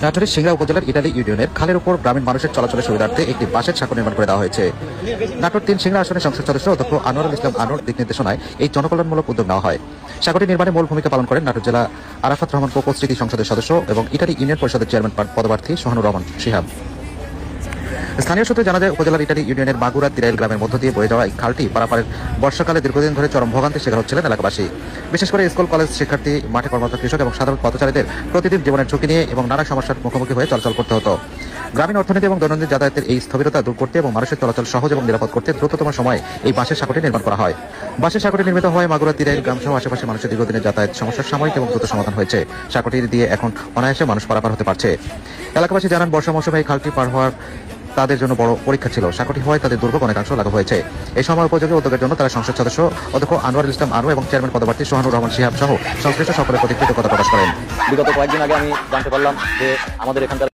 নাটোরের সিংড়া উপজেলার ইটালি ইউনিয়নের খালের উপর গ্রামীণ মানুষের চলাচলের সুবিধার্থে একটি বাঁশের সাঁকো নির্মাণ করে দেওয়া হয়েছে। নাটোর ৩ সিংড়া আসনের সংসদ সদস্য অধ্যক্ষ আনোয়ারুল ইসলাম আনোর দিক নির্দেশনায় এই জনকল্যাণমূলক উদ্যোগ নেওয়া হয়। সাঁকোটি নির্মাণে মূল ভূমিকা পালন করেন নাটোর জেলা আরাফাত রহমান কোকো স্মৃতি সংসদের সদস্য এবং ইটালি ইউনিয়ন পরিষদের চেয়ারম্যান পদপ্রার্থী সোহানুর রহমান শিহাব। স্থানীয় সূত্রে জানা যায়, উপজেলার ইটালি ইউনিয়নের মাগুরা তিরাইল গ্রামের মধ্য দিয়ে বয়ে যাওয়া এই খালটি পারাপারের বর্ষাকালে দীর্ঘদিন ধরে চরম ভোগান্তির শিকার হচ্ছিলেন এলাকাবাসী। বিশেষ করে স্কুল, কলেজ শিক্ষার্থী, মাঠে কর্মরত কৃষক এবং সাধারণ পথচারীদের প্রতিদিন জীবনের ঝুঁকি নিয়ে এবং নানা সমস্যার মুখোমুখি হয়ে চলাচল করতে হতো। গ্রামীণ অর্থনীতি এবং দৈনন্দিন যাতায়াতের এই স্থবিরতা দূর করতে এবং মানুষের চলাচল সহজ এবং নিরাপদ করতে দ্রুততম সময়ে এই বাঁশের সাঁকোটি নির্মাণ করা হয়। বাঁশের সাঁকোটি নির্মিত হওয়ায় মাগুরা তিরাইল গ্রাম সহ আশেপাশে মানুষের দীর্ঘদিনের যাতায়াত সমস্যার সাময়িক এবং দ্রুত সমাধান হয়েছে। সাঁকোটি দিয়ে এখন অনায়াসে মানুষ পারাপার হতে পারছে। এলাকাবাসী জানান, বর্ষা মৌসুমে এই খালটি পার হওয়ার তাদের জন্য বড় পরীক্ষা ছিল। সাঁকোটি হওয়ায় তাদের দুর্ভোগ অনেকাংশ লাঘব হয়েছে। এই সময় উপযোগী উদ্যোগের জন্য তারা সংসদ সদস্য অধ্যক্ষ আনোয়ারুল ইসলাম আনু এবং চেয়ারম্যান পদপ্রার্থী সোহানুর রহমান শিহাব সহ সংশ্লিষ্ট সকলের প্রতি কৃতজ্ঞতা প্রকাশ করেন। বিগত কয়েকদিন আগে আমি জানতে পারলাম যে আমাদের এখানকার